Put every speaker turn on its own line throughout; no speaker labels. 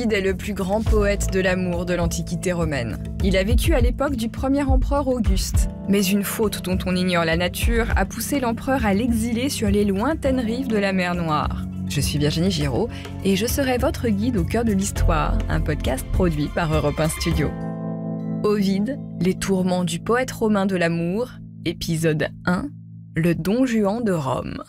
Ovide est le plus grand poète de l'amour de l'Antiquité romaine. Il a vécu à l'époque du premier empereur Auguste. Mais une faute dont on ignore la nature a poussé l'empereur à l'exiler sur les lointaines rives de la mer Noire. Je suis Virginie Giraud et je serai votre guide au cœur de l'histoire, un podcast produit par Europe 1 Studio. Ovide, les tourments du poète romain de l'amour, épisode 1, le Don Juan de Rome.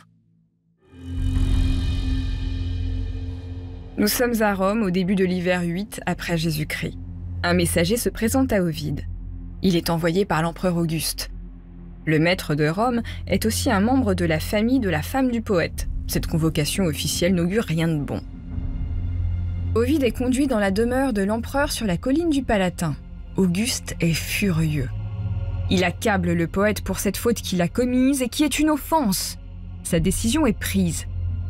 Nous sommes à Rome au début de l'hiver 8 après Jésus-Christ. Un messager se présente à Ovide. Il est envoyé par l'empereur Auguste. Le maître de Rome est aussi un membre de la famille de la femme du poète. Cette convocation officielle n'augure rien de bon. Ovide est conduit dans la demeure de l'empereur sur la colline du Palatin. Auguste est furieux. Il accable le poète pour cette faute qu'il a commise et qui est une offense. Sa décision est prise.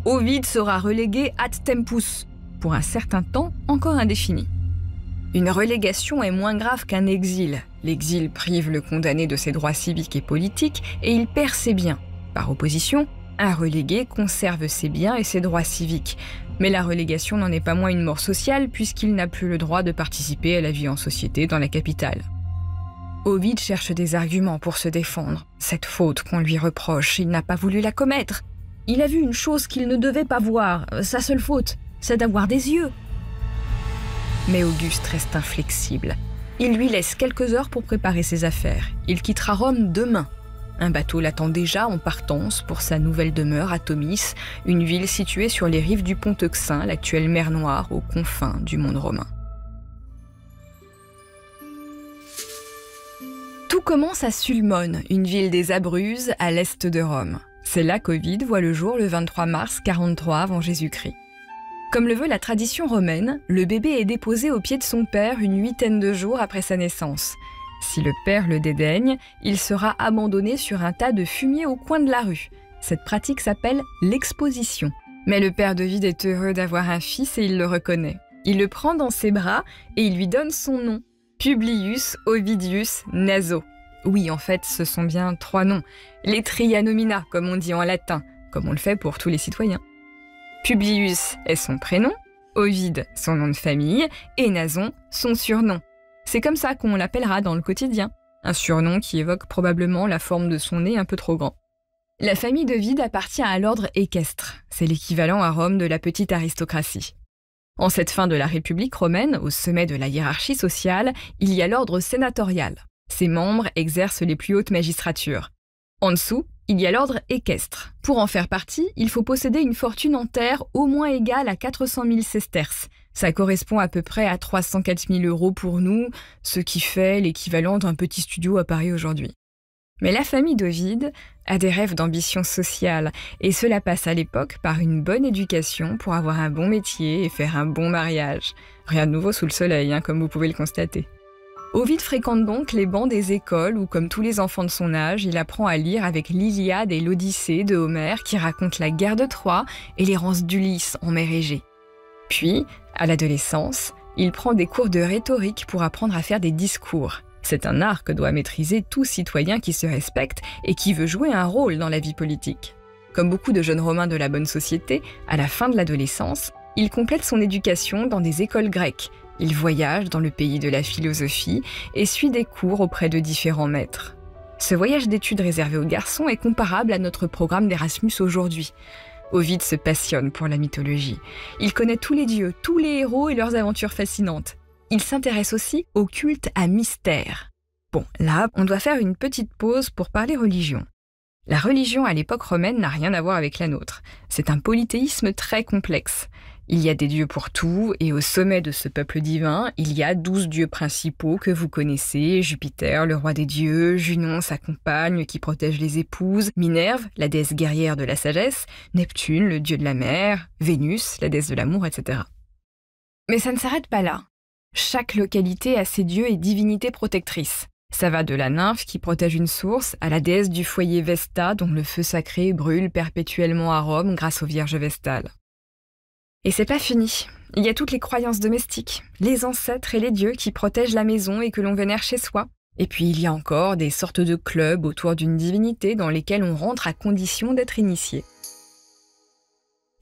Ovide sera relégué ad tempus, pour un certain temps encore indéfini. Une relégation est moins grave qu'un exil. L'exil prive le condamné de ses droits civiques et politiques et il perd ses biens. Par opposition, un relégué conserve ses biens et ses droits civiques. Mais la relégation n'en est pas moins une mort sociale puisqu'il n'a plus le droit de participer à la vie en société dans la capitale. Ovide cherche des arguments pour se défendre. Cette faute qu'on lui reproche, il n'a pas voulu la commettre. Il a vu une chose qu'il ne devait pas voir. Sa seule faute, c'est d'avoir des yeux. Mais Auguste reste inflexible. Il lui laisse quelques heures pour préparer ses affaires. Il quittera Rome demain. Un bateau l'attend déjà en partance pour sa nouvelle demeure à Tomis, une ville située sur les rives du pont Euxin, l'actuelle mer Noire, aux confins du monde romain. Tout commence à Sulmone, une ville des Abruzzes à l'est de Rome. C'est là qu'Ovide voit le jour le 23 mars 43 avant Jésus-Christ. Comme le veut la tradition romaine, le bébé est déposé aux pieds de son père une huitaine de jours après sa naissance. Si le père le dédaigne, il sera abandonné sur un tas de fumier au coin de la rue. Cette pratique s'appelle l'exposition. Mais le père d'Ovide est heureux d'avoir un fils et il le reconnaît. Il le prend dans ses bras et il lui donne son nom, Publius Ovidius Naso. Oui, en fait, ce sont bien 3 noms. Les trianomina, comme on dit en latin, comme on le fait pour tous les citoyens. Publius est son prénom, Ovide son nom de famille, et Nason son surnom. C'est comme ça qu'on l'appellera dans le quotidien. Un surnom qui évoque probablement la forme de son nez un peu trop grand. La famille d'Ovide appartient à l'ordre équestre. C'est l'équivalent à Rome de la petite aristocratie. En cette fin de la République romaine, au sommet de la hiérarchie sociale, il y a l'ordre sénatorial. Ses membres exercent les plus hautes magistratures. En dessous, il y a l'ordre équestre. Pour en faire partie, il faut posséder une fortune en terre au moins égale à 400 000 sesterces. Ça correspond à peu près à 304 000 € pour nous, ce qui fait l'équivalent d'un petit studio à Paris aujourd'hui. Mais la famille d'Ovide a des rêves d'ambition sociale, et cela passe à l'époque par une bonne éducation pour avoir un bon métier et faire un bon mariage. Rien de nouveau sous le soleil, comme vous pouvez le constater. Ovide fréquente donc les bancs des écoles où, comme tous les enfants de son âge, il apprend à lire avec l'Iliade et l'Odyssée de Homère qui raconte la guerre de Troie et l'errance d'Ulysse en mer Égée. Puis, à l'adolescence, il prend des cours de rhétorique pour apprendre à faire des discours. C'est un art que doit maîtriser tout citoyen qui se respecte et qui veut jouer un rôle dans la vie politique. Comme beaucoup de jeunes Romains de la bonne société, à la fin de l'adolescence, il complète son éducation dans des écoles grecques. Il voyage dans le pays de la philosophie et suit des cours auprès de différents maîtres. Ce voyage d'études réservé aux garçons est comparable à notre programme d'Erasmus aujourd'hui. Ovide se passionne pour la mythologie. Il connaît tous les dieux, tous les héros et leurs aventures fascinantes. Il s'intéresse aussi au culte à mystère. Bon, là, on doit faire une petite pause pour parler religion. La religion à l'époque romaine n'a rien à voir avec la nôtre. C'est un polythéisme très complexe. Il y a des dieux pour tout, et au sommet de ce peuple divin, il y a 12 dieux principaux que vous connaissez, Jupiter, le roi des dieux, Junon, sa compagne qui protège les épouses, Minerve, la déesse guerrière de la sagesse, Neptune, le dieu de la mer, Vénus, la déesse de l'amour, etc. Mais ça ne s'arrête pas là. Chaque localité a ses dieux et divinités protectrices. Ça va de la nymphe qui protège une source à la déesse du foyer Vesta dont le feu sacré brûle perpétuellement à Rome grâce aux vierges vestales. Et c'est pas fini. Il y a toutes les croyances domestiques, les ancêtres et les dieux qui protègent la maison et que l'on vénère chez soi. Et puis il y a encore des sortes de clubs autour d'une divinité dans lesquels on rentre à condition d'être initié.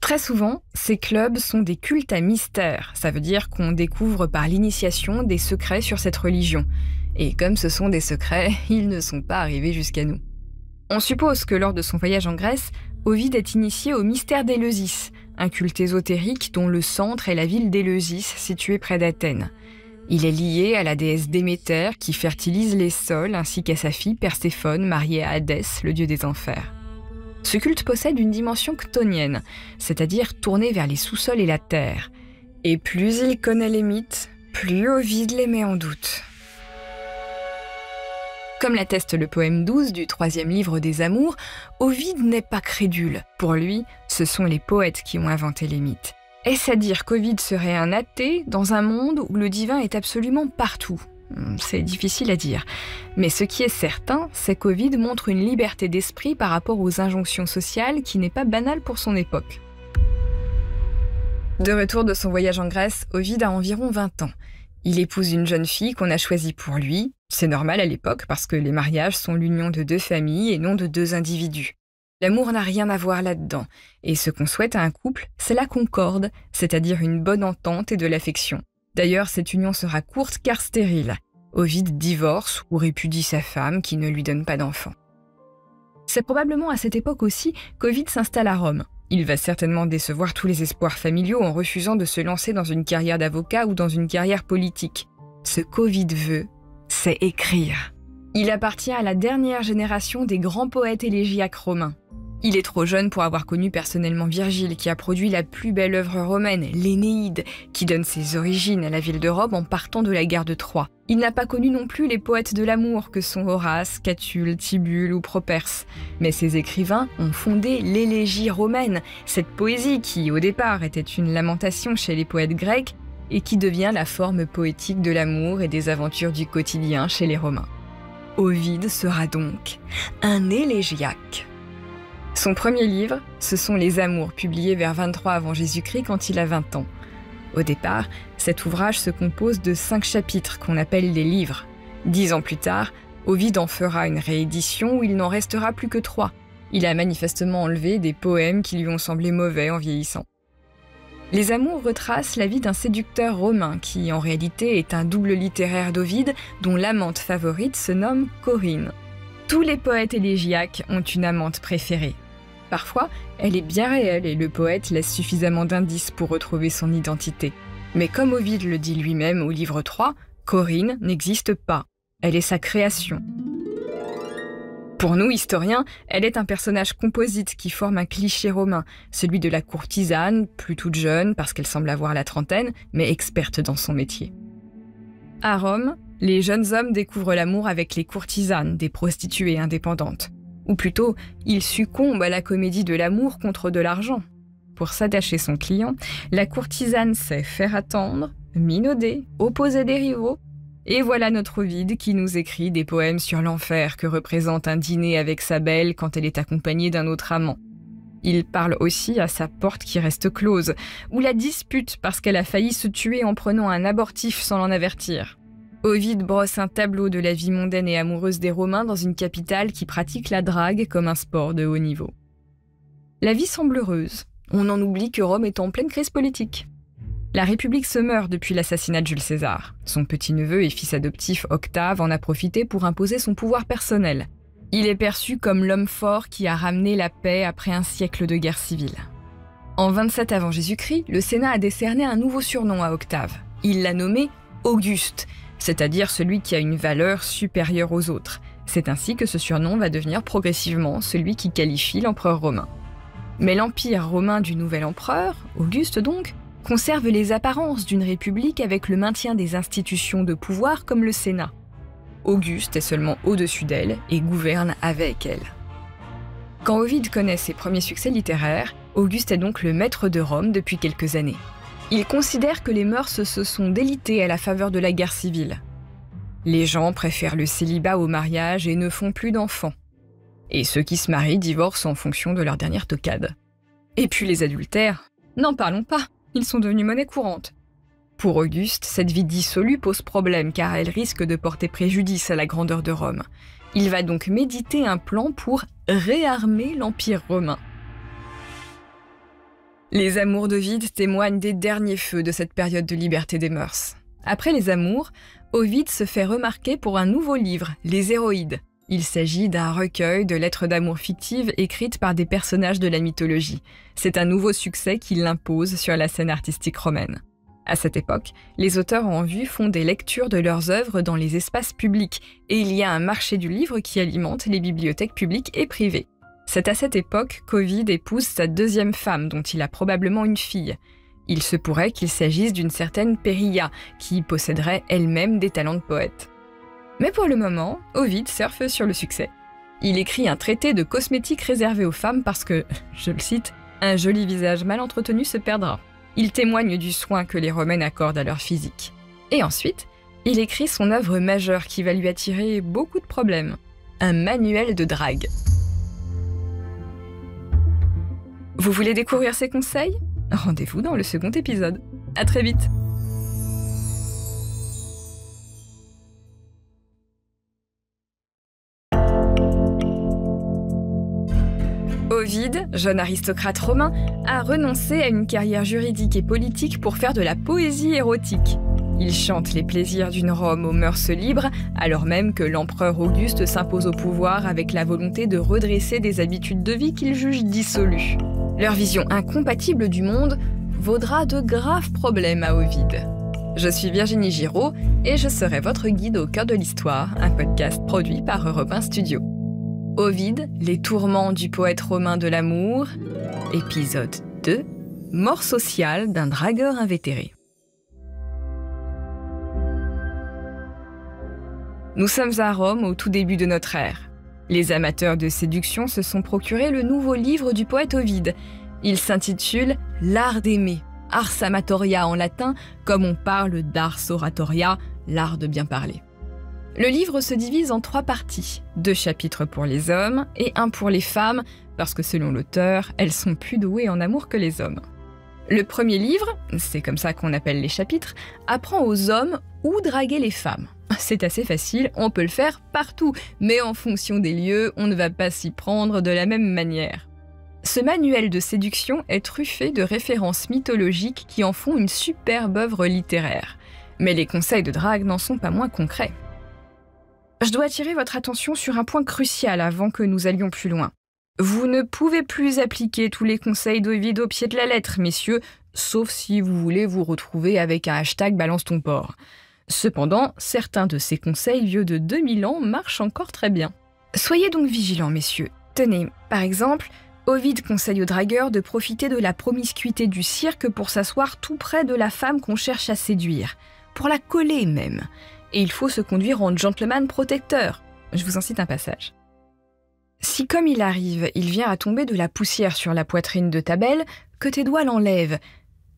Très souvent, ces clubs sont des cultes à mystère. Ça veut dire qu'on découvre par l'initiation des secrets sur cette religion. Et comme ce sont des secrets, ils ne sont pas arrivés jusqu'à nous. On suppose que lors de son voyage en Grèce, Ovide est initié au mystère d'Éleusis, un culte ésotérique dont le centre est la ville d'Éleusis, située près d'Athènes. Il est lié à la déesse Déméter qui fertilise les sols, ainsi qu'à sa fille Perséphone, mariée à Hadès, le dieu des enfers. Ce culte possède une dimension chtonienne, c'est-à-dire tournée vers les sous-sols et la terre. Et plus il connaît les mythes, plus Ovide les met en doute. Comme l'atteste le poème 12 du 3e livre des Amours, Ovide n'est pas crédule. Pour lui, ce sont les poètes qui ont inventé les mythes. Est-ce à dire qu'Ovide serait un athée dans un monde où le divin est absolument partout ? C'est difficile à dire. Mais ce qui est certain, c'est qu'Ovide montre une liberté d'esprit par rapport aux injonctions sociales qui n'est pas banale pour son époque. De retour de son voyage en Grèce, Ovide a environ 20 ans. Il épouse une jeune fille qu'on a choisie pour lui. C'est normal à l'époque parce que les mariages sont l'union de 2 familles et non de 2 individus. L'amour n'a rien à voir là-dedans. Et ce qu'on souhaite à un couple, c'est la concorde, c'est-à-dire une bonne entente et de l'affection. D'ailleurs, cette union sera courte car stérile. Ovide divorce ou répudie sa femme qui ne lui donne pas d'enfant. C'est probablement à cette époque aussi qu'Ovide s'installe à Rome. Il va certainement décevoir tous les espoirs familiaux en refusant de se lancer dans une carrière d'avocat ou dans une carrière politique. Ce qu'Ovide veut, c'est écrire. Il appartient à la dernière génération des grands poètes élégiaques romains. Il est trop jeune pour avoir connu personnellement Virgile, qui a produit la plus belle œuvre romaine, l'Énéide, qui donne ses origines à la ville de Rome en partant de la guerre de Troie. Il n'a pas connu non plus les poètes de l'amour que sont Horace, Catulle, Tibulle ou Properce. Mais ces écrivains ont fondé l'élégie romaine, cette poésie qui, au départ, était une lamentation chez les poètes grecs et qui devient la forme poétique de l'amour et des aventures du quotidien chez les Romains. Ovide sera donc un élégiaque. Son premier livre, ce sont Les Amours, publiés vers 23 avant Jésus-Christ quand il a 20 ans. Au départ, cet ouvrage se compose de 5 chapitres qu'on appelle les livres. 10 ans plus tard, Ovide en fera une réédition où il n'en restera plus que 3. Il a manifestement enlevé des poèmes qui lui ont semblé mauvais en vieillissant. Les Amours retracent la vie d'un séducteur romain qui, en réalité, est un double littéraire d'Ovide dont l'amante favorite se nomme Corinne. Tous les poètes élégiaques ont une amante préférée. Parfois, elle est bien réelle et le poète laisse suffisamment d'indices pour retrouver son identité. Mais comme Ovide le dit lui-même au livre 3, Corinne n'existe pas. Elle est sa création. Pour nous, historiens, elle est un personnage composite qui forme un cliché romain, celui de la courtisane, plus toute jeune parce qu'elle semble avoir la trentaine, mais experte dans son métier. À Rome, les jeunes hommes découvrent l'amour avec les courtisanes, des prostituées indépendantes. Ou plutôt, ils succombent à la comédie de l'amour contre de l'argent. Pour s'attacher son client, la courtisane sait faire attendre, minauder, opposer des rivaux. Et voilà notre Ovide qui nous écrit des poèmes sur l'enfer que représente un dîner avec sa belle quand elle est accompagnée d'un autre amant. Il parle aussi à sa porte qui reste close, ou la dispute parce qu'elle a failli se tuer en prenant un abortif sans l'en avertir. Ovide brosse un tableau de la vie mondaine et amoureuse des Romains dans une capitale qui pratique la drague comme un sport de haut niveau. La vie semble heureuse. On en oublie que Rome est en pleine crise politique. La République se meurt depuis l'assassinat de Jules César. Son petit-neveu et fils adoptif Octave en a profité pour imposer son pouvoir personnel. Il est perçu comme l'homme fort qui a ramené la paix après un siècle de guerre civile. En 27 avant Jésus-Christ, le Sénat a décerné un nouveau surnom à Octave. Il l'a nommé Auguste, c'est-à-dire celui qui a une valeur supérieure aux autres. C'est ainsi que ce surnom va devenir progressivement celui qui qualifie l'empereur romain. Mais l'empire romain du nouvel empereur, Auguste donc, conserve les apparences d'une république avec le maintien des institutions de pouvoir comme le Sénat. Auguste est seulement au-dessus d'elle et gouverne avec elle. Quand Ovide connaît ses premiers succès littéraires, Auguste est donc le maître de Rome depuis quelques années. Il considère que les mœurs se sont délitées à la faveur de la guerre civile. Les gens préfèrent le célibat au mariage et ne font plus d'enfants. Et ceux qui se marient divorcent en fonction de leur dernière toquade. Et puis les adultères, n'en parlons pas, ils sont devenus monnaie courante. Pour Auguste, cette vie dissolue pose problème car elle risque de porter préjudice à la grandeur de Rome. Il va donc méditer un plan pour réarmer l'Empire romain. Les amours d'Ovide témoignent des derniers feux de cette période de liberté des mœurs. Après les amours, Ovide se fait remarquer pour un nouveau livre, Les Héroïdes. Il s'agit d'un recueil de lettres d'amour fictives écrites par des personnages de la mythologie. C'est un nouveau succès qui l'impose sur la scène artistique romaine. À cette époque, les auteurs en vue font des lectures de leurs œuvres dans les espaces publics et il y a un marché du livre qui alimente les bibliothèques publiques et privées. C'est à cette époque qu'Ovide épouse sa deuxième femme, dont il a probablement une fille. Il se pourrait qu'il s'agisse d'une certaine Périlla, qui posséderait elle-même des talents de poète. Mais pour le moment, Ovide surfe sur le succès. Il écrit un traité de cosmétique réservé aux femmes parce que, je le cite, « un joli visage mal entretenu se perdra ». Il témoigne du soin que les Romaines accordent à leur physique. Et ensuite, il écrit son œuvre majeure qui va lui attirer beaucoup de problèmes. Un manuel de drague. Vous voulez découvrir ses conseils ? Rendez-vous dans le second épisode. À très vite. Ovide, jeune aristocrate romain, a renoncé à une carrière juridique et politique pour faire de la poésie érotique. Il chante les plaisirs d'une Rome aux mœurs libres, alors même que l'empereur Auguste s'impose au pouvoir avec la volonté de redresser des habitudes de vie qu'il juge dissolues. Leur vision incompatible du monde vaudra de graves problèmes à Ovide. Je suis Virginie Giraud et je serai votre guide au cœur de l'histoire, un podcast produit par Europe 1 Studio. Ovide, les tourments du poète romain de l'amour, épisode 2, mort sociale d'un dragueur invétéré. Nous sommes à Rome au tout début de notre ère. Les amateurs de séduction se sont procurés le nouveau livre du poète Ovide. Il s'intitule « L'art d'aimer », ars amatoria en latin, comme on parle d'ars oratoria, l'art de bien parler. Le livre se divise en 3 parties, 2 chapitres pour les hommes et 1 pour les femmes, parce que selon l'auteur, elles sont plus douées en amour que les hommes. Le premier livre, c'est comme ça qu'on appelle les chapitres, apprend aux hommes où draguer les femmes. C'est assez facile, on peut le faire partout, mais en fonction des lieux, on ne va pas s'y prendre de la même manière. Ce manuel de séduction est truffé de références mythologiques qui en font une superbe œuvre littéraire. Mais les conseils de drague n'en sont pas moins concrets. Je dois attirer votre attention sur un point crucial avant que nous allions plus loin. Vous ne pouvez plus appliquer tous les conseils d'Ovide au pied de la lettre, messieurs, sauf si vous voulez vous retrouver avec un hashtag balance ton porc. Cependant, certains de ces conseils vieux de 2000 ans marchent encore très bien. Soyez donc vigilants, messieurs. Tenez, par exemple, Ovide conseille aux dragueurs de profiter de la promiscuité du cirque pour s'asseoir tout près de la femme qu'on cherche à séduire, pour la coller même. Et il faut se conduire en gentleman protecteur. Je vous en cite un passage. Si comme il arrive, il vient à tomber de la poussière sur la poitrine de ta belle, que tes doigts l'enlèvent.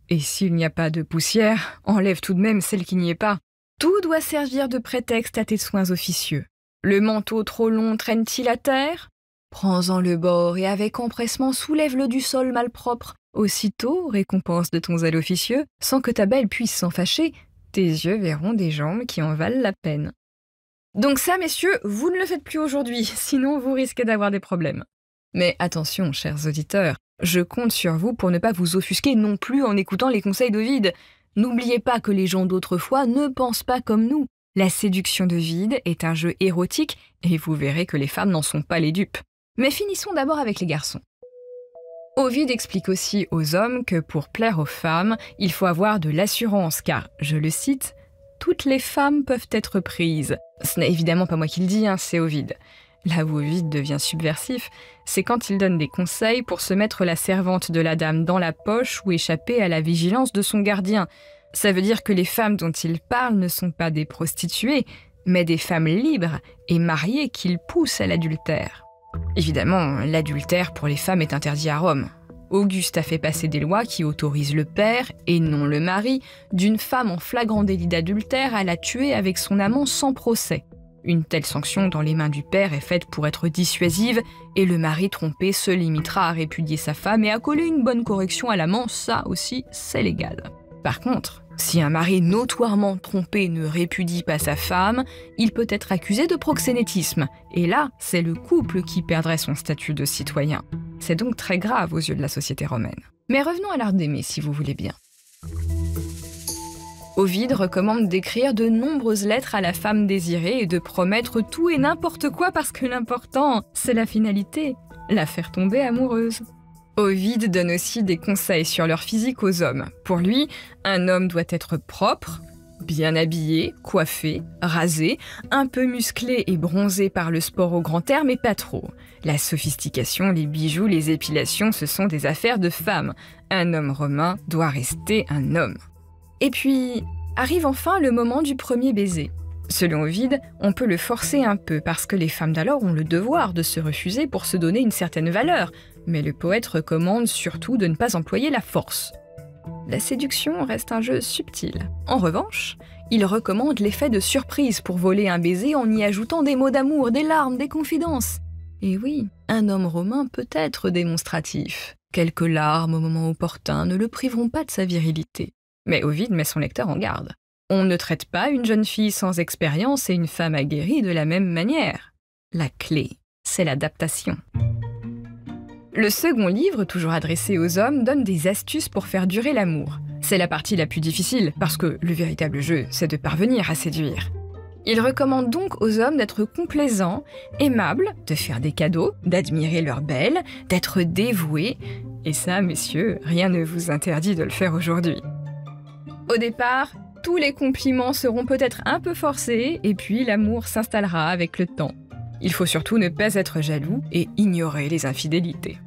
Et s'il n'y a pas de poussière, enlève tout de même celle qui n'y est pas. Tout doit servir de prétexte à tes soins officieux. Le manteau trop long traîne-t-il à terre ? Prends-en le bord et avec empressement soulève-le du sol malpropre. Aussitôt, récompense de ton zèle officieux, sans que ta belle puisse s'en fâcher, tes yeux verront des jambes qui en valent la peine. Donc ça, messieurs, vous ne le faites plus aujourd'hui, sinon vous risquez d'avoir des problèmes. Mais attention, chers auditeurs, je compte sur vous pour ne pas vous offusquer non plus en écoutant les conseils d'Ovide. N'oubliez pas que les gens d'autrefois ne pensent pas comme nous. La séduction d'Ovide est un jeu érotique et vous verrez que les femmes n'en sont pas les dupes. Mais finissons d'abord avec les garçons. Ovide explique aussi aux hommes que pour plaire aux femmes, il faut avoir de l'assurance car, je le cite, « toutes les femmes peuvent être prises ». Ce n'est évidemment pas moi qui le dis, c'est Ovide. Là où Ovide devient subversif, c'est quand il donne des conseils pour se mettre la servante de la dame dans la poche ou échapper à la vigilance de son gardien. Ça veut dire que les femmes dont il parle ne sont pas des prostituées, mais des femmes libres et mariées qu'il pousse à l'adultère. Évidemment, l'adultère pour les femmes est interdit à Rome. Auguste a fait passer des lois qui autorisent le père, et non le mari, d'une femme en flagrant délit d'adultère à la tuer avec son amant sans procès. Une telle sanction dans les mains du père est faite pour être dissuasive, et le mari trompé se limitera à répudier sa femme et à coller une bonne correction à l'amant, ça aussi, c'est légal. Par contre, si un mari notoirement trompé ne répudie pas sa femme, il peut être accusé de proxénétisme, et là, c'est le couple qui perdrait son statut de citoyen. C'est donc très grave aux yeux de la société romaine. Mais revenons à l'art d'aimer, si vous voulez bien. Ovide recommande d'écrire de nombreuses lettres à la femme désirée et de promettre tout et n'importe quoi parce que l'important, c'est la finalité, la faire tomber amoureuse. Ovide donne aussi des conseils sur leur physique aux hommes. Pour lui, un homme doit être propre, bien habillé, coiffé, rasé, un peu musclé et bronzé par le sport au grand air, mais pas trop. La sophistication, les bijoux, les épilations, ce sont des affaires de femmes. Un homme romain doit rester un homme. Et puis, arrive enfin le moment du premier baiser. Selon Ovide, on peut le forcer un peu parce que les femmes d'alors ont le devoir de se refuser pour se donner une certaine valeur, mais le poète recommande surtout de ne pas employer la force. La séduction reste un jeu subtil. En revanche, il recommande l'effet de surprise pour voler un baiser en y ajoutant des mots d'amour, des larmes, des confidences. Et oui, un homme romain peut être démonstratif. Quelques larmes au moment opportun ne le priveront pas de sa virilité. Mais Ovide met son lecteur en garde. On ne traite pas une jeune fille sans expérience et une femme aguerrie de la même manière. La clé, c'est l'adaptation. Le second livre, toujours adressé aux hommes, donne des astuces pour faire durer l'amour. C'est la partie la plus difficile, parce que le véritable jeu, c'est de parvenir à séduire. Il recommande donc aux hommes d'être complaisants, aimables, de faire des cadeaux, d'admirer leurs belles, d'être dévoués. Et ça, messieurs, rien ne vous interdit de le faire aujourd'hui. Au départ, tous les compliments seront peut-être un peu forcés, et puis l'amour s'installera avec le temps. Il faut surtout ne pas être jaloux et ignorer les infidélités.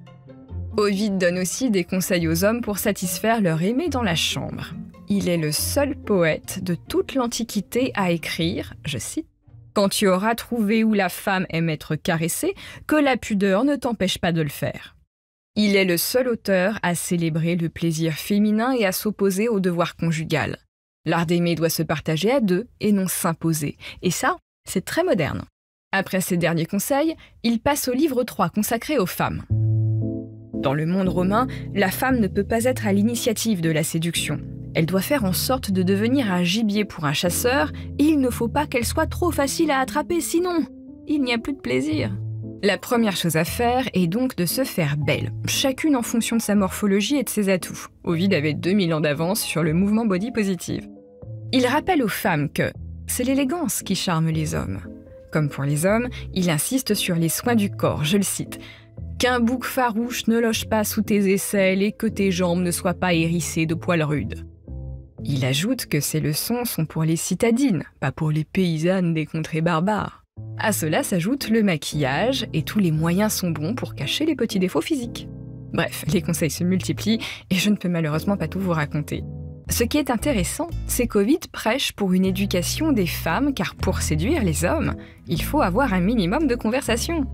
Ovide donne aussi des conseils aux hommes pour satisfaire leur aimé dans la chambre. Il est le seul poète de toute l'Antiquité à écrire, je cite, « Quand tu auras trouvé où la femme aime être caressée, que la pudeur ne t'empêche pas de le faire. » Il est le seul auteur à célébrer le plaisir féminin et à s'opposer au devoir conjugal. L'art d'aimer doit se partager à deux et non s'imposer. Et ça, c'est très moderne. Après ces derniers conseils, il passe au livre 3 consacré aux femmes. Dans le monde romain, la femme ne peut pas être à l'initiative de la séduction. Elle doit faire en sorte de devenir un gibier pour un chasseur et il ne faut pas qu'elle soit trop facile à attraper, sinon il n'y a plus de plaisir. La première chose à faire est donc de se faire belle, chacune en fonction de sa morphologie et de ses atouts. Ovide avait 2000 ans d'avance sur le mouvement body positive. Il rappelle aux femmes que c'est l'élégance qui charme les hommes. Comme pour les hommes, il insiste sur les soins du corps, je le cite. « Qu'un bouc farouche ne loge pas sous tes aisselles et que tes jambes ne soient pas hérissées de poils rudes. » Il ajoute que ces leçons sont pour les citadines, pas pour les paysannes des contrées barbares. À cela s'ajoute le maquillage et tous les moyens sont bons pour cacher les petits défauts physiques. Bref, les conseils se multiplient et je ne peux malheureusement pas tout vous raconter. Ce qui est intéressant, c'est qu'Ovide prêche pour une éducation des femmes car pour séduire les hommes, il faut avoir un minimum de conversation.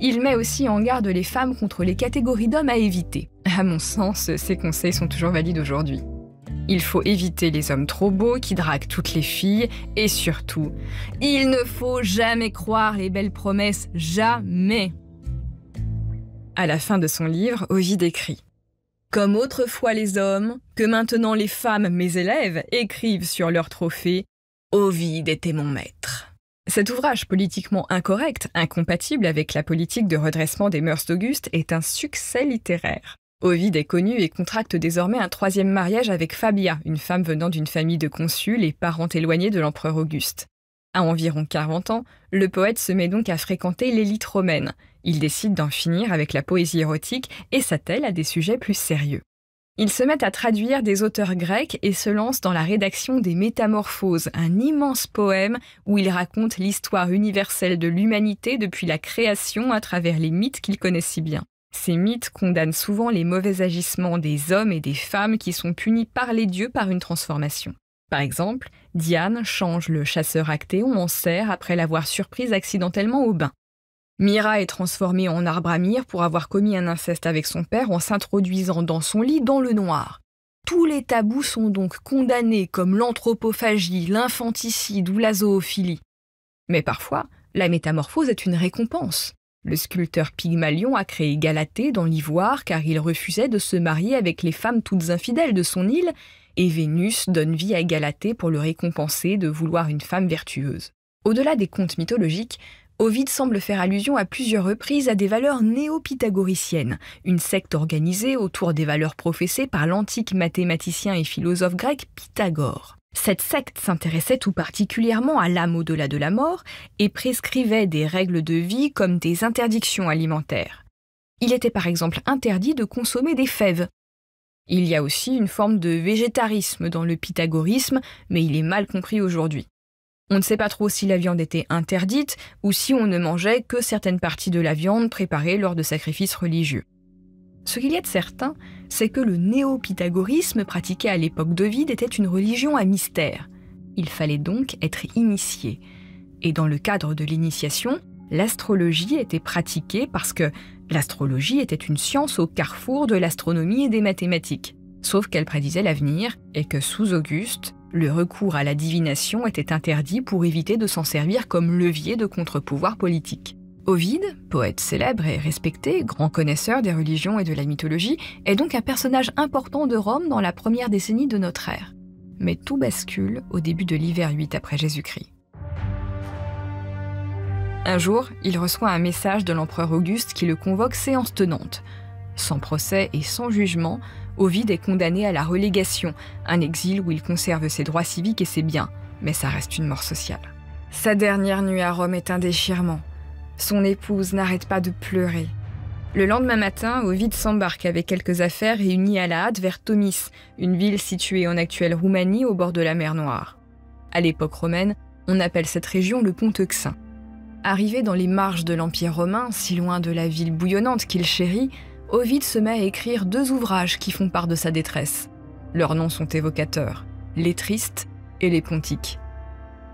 Il met aussi en garde les femmes contre les catégories d'hommes à éviter. À mon sens, ces conseils sont toujours valides aujourd'hui. Il faut éviter les hommes trop beaux qui draguent toutes les filles et surtout, il ne faut jamais croire les belles promesses, jamais. À la fin de son livre, Ovide écrit « Comme autrefois les hommes, que maintenant les femmes, mes élèves, écrivent sur leurs trophées, Ovide était mon maître. » Cet ouvrage politiquement incorrect, incompatible avec la politique de redressement des mœurs d'Auguste, est un succès littéraire. Ovide est connu et contracte désormais un 3e mariage avec Fabia, une femme venant d'une famille de consuls et parente éloignée de l'empereur Auguste. À environ 40 ans, le poète se met donc à fréquenter l'élite romaine. Il décide d'en finir avec la poésie érotique et s'attelle à des sujets plus sérieux. Il se met à traduire des auteurs grecs et se lance dans la rédaction des Métamorphoses, un immense poème où il raconte l'histoire universelle de l'humanité depuis la création à travers les mythes qu'il connaît si bien. Ces mythes condamnent souvent les mauvais agissements des hommes et des femmes qui sont punis par les dieux par une transformation. Par exemple, Diane change le chasseur Actéon en cerf après l'avoir surprise accidentellement au bain. Mira est transformée en arbre à myrrhe pour avoir commis un inceste avec son père en s'introduisant dans son lit dans le noir. Tous les tabous sont donc condamnés comme l'anthropophagie, l'infanticide ou la zoophilie. Mais parfois, la métamorphose est une récompense. Le sculpteur Pygmalion a créé Galatée dans l'ivoire car il refusait de se marier avec les femmes toutes infidèles de son île, et Vénus donne vie à Galatée pour le récompenser de vouloir une femme vertueuse. Au-delà des contes mythologiques, Ovide semble faire allusion à plusieurs reprises à des valeurs néo-pythagoriciennes, une secte organisée autour des valeurs professées par l'antique mathématicien et philosophe grec Pythagore. Cette secte s'intéressait tout particulièrement à l'âme au-delà de la mort et prescrivait des règles de vie comme des interdictions alimentaires. Il était par exemple interdit de consommer des fèves. Il y a aussi une forme de végétarisme dans le pythagorisme, mais il est mal compris aujourd'hui. On ne sait pas trop si la viande était interdite ou si on ne mangeait que certaines parties de la viande préparée lors de sacrifices religieux. Ce qu'il y a de certain, c'est que le néo-pythagorisme pratiqué à l'époque d'Ovide était une religion à mystère. Il fallait donc être initié. Et dans le cadre de l'initiation, l'astrologie était pratiquée parce que l'astrologie était une science au carrefour de l'astronomie et des mathématiques. Sauf qu'elle prédisait l'avenir et que sous Auguste, le recours à la divination était interdit pour éviter de s'en servir comme levier de contre-pouvoir politique. Ovide, poète célèbre et respecté, grand connaisseur des religions et de la mythologie, est donc un personnage important de Rome dans la première décennie de notre ère. Mais tout bascule au début de l'hiver 8 après Jésus-Christ. Un jour, il reçoit un message de l'empereur Auguste qui le convoque séance tenante. Sans procès et sans jugement, Ovide est condamné à la relégation, un exil où il conserve ses droits civiques et ses biens, mais ça reste une mort sociale. Sa dernière nuit à Rome est un déchirement. Son épouse n'arrête pas de pleurer. Le lendemain matin, Ovide s'embarque avec quelques affaires réunies à la hâte vers Tomis, une ville située en actuelle Roumanie au bord de la mer Noire. À l'époque romaine, on appelle cette région le Pont Euxin. Arrivé dans les marges de l'Empire romain, si loin de la ville bouillonnante qu'il chérit, Ovide se met à écrire 2 ouvrages qui font part de sa détresse. Leurs noms sont évocateurs, les Tristes et les Pontiques.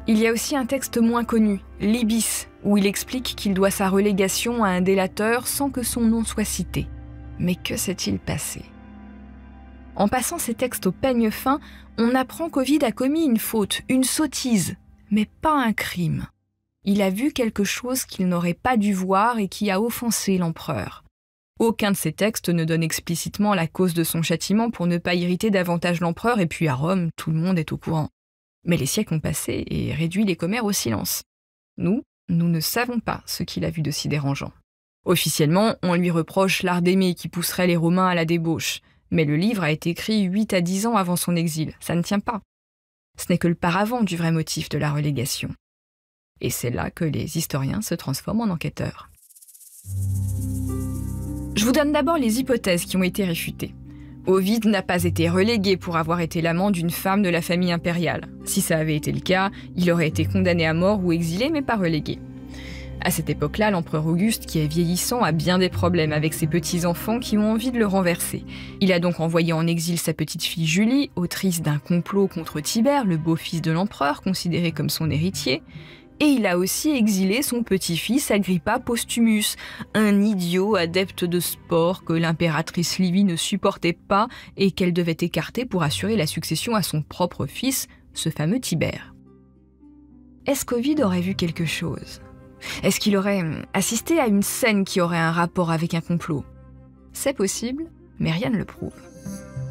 Il y a aussi un texte moins connu, l'Ibis, où il explique qu'il doit sa relégation à un délateur sans que son nom soit cité. Mais que s'est-il passé ? En passant ces textes au peigne fin, on apprend qu'Ovide a commis une faute, une sottise, mais pas un crime. Il a vu quelque chose qu'il n'aurait pas dû voir et qui a offensé l'empereur. Aucun de ces textes ne donne explicitement la cause de son châtiment pour ne pas irriter davantage l'empereur, et puis à Rome, tout le monde est au courant. Mais les siècles ont passé et réduit les commères au silence. Nous ne savons pas ce qu'il a vu de si dérangeant. Officiellement, on lui reproche l'art d'aimer qui pousserait les Romains à la débauche, mais le livre a été écrit 8 à 10 ans avant son exil, ça ne tient pas. Ce n'est que le paravent du vrai motif de la relégation. Et c'est là que les historiens se transforment en enquêteurs. Je vous donne d'abord les hypothèses qui ont été réfutées. Ovide n'a pas été relégué pour avoir été l'amant d'une femme de la famille impériale. Si ça avait été le cas, il aurait été condamné à mort ou exilé, mais pas relégué. À cette époque-là, l'empereur Auguste, qui est vieillissant, a bien des problèmes avec ses petits-enfants qui ont envie de le renverser. Il a donc envoyé en exil sa petite-fille Julie, autrice d'un complot contre Tibère, le beau-fils de l'empereur, considéré comme son héritier. Et il a aussi exilé son petit-fils Agrippa Postumus, un idiot adepte de sport que l'impératrice Livie ne supportait pas et qu'elle devait écarter pour assurer la succession à son propre fils, ce fameux Tibère. Est-ce qu'Ovide aurait vu quelque chose ? Est-ce qu'il aurait assisté à une scène qui aurait un rapport avec un complot ? C'est possible, mais rien ne le prouve.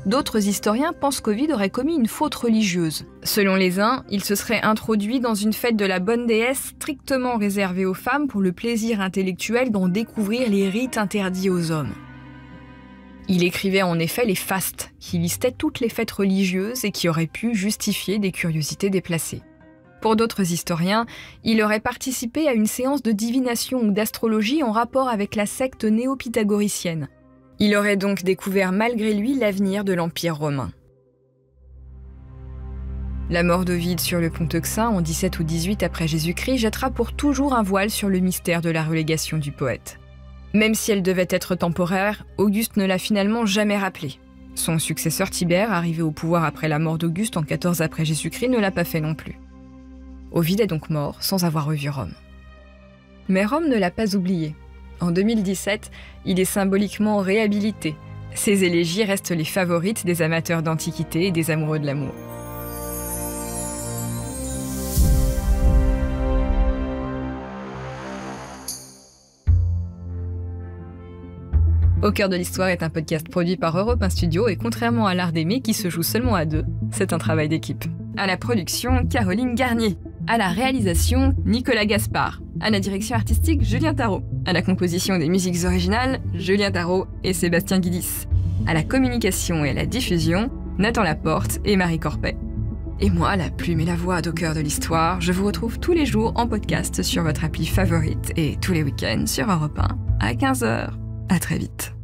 D'autres historiens pensent qu'Ovide aurait commis une faute religieuse. Selon les uns, il se serait introduit dans une fête de la bonne déesse strictement réservée aux femmes pour le plaisir intellectuel d'en découvrir les rites interdits aux hommes. Il écrivait en effet les fastes, qui listaient toutes les fêtes religieuses et qui auraient pu justifier des curiosités déplacées. Pour d'autres historiens, il aurait participé à une séance de divination ou d'astrologie en rapport avec la secte néo-pythagoricienne. Il aurait donc découvert malgré lui l'avenir de l'Empire romain. La mort d'Ovide sur le Pont Euxin en 17 ou 18 après Jésus-Christ jettera pour toujours un voile sur le mystère de la relégation du poète. Même si elle devait être temporaire, Auguste ne l'a finalement jamais rappelée. Son successeur Tibère, arrivé au pouvoir après la mort d'Auguste en 14 après Jésus-Christ, ne l'a pas fait non plus. Ovide est donc mort sans avoir revu Rome. Mais Rome ne l'a pas oublié. En 2017, il est symboliquement réhabilité. Ses élégies restent les favorites des amateurs d'antiquité et des amoureux de l'amour. Au cœur de l'histoire est un podcast produit par Europe 1 Studio et contrairement à l'art d'aimer qui se joue seulement à 2, c'est un travail d'équipe. À la production, Caroline Garnier. À la réalisation, Nicolas Gaspard. À la direction artistique, Julien Tarot. À la composition des musiques originales, Julien Tarot et Sébastien Guidis. À la communication et à la diffusion, Nathan Laporte et Marie Corpet. Et moi, la plume et la voix au cœur de l'histoire, je vous retrouve tous les jours en podcast sur votre appli favorite et tous les week-ends sur Europe 1 à 15h. À très vite.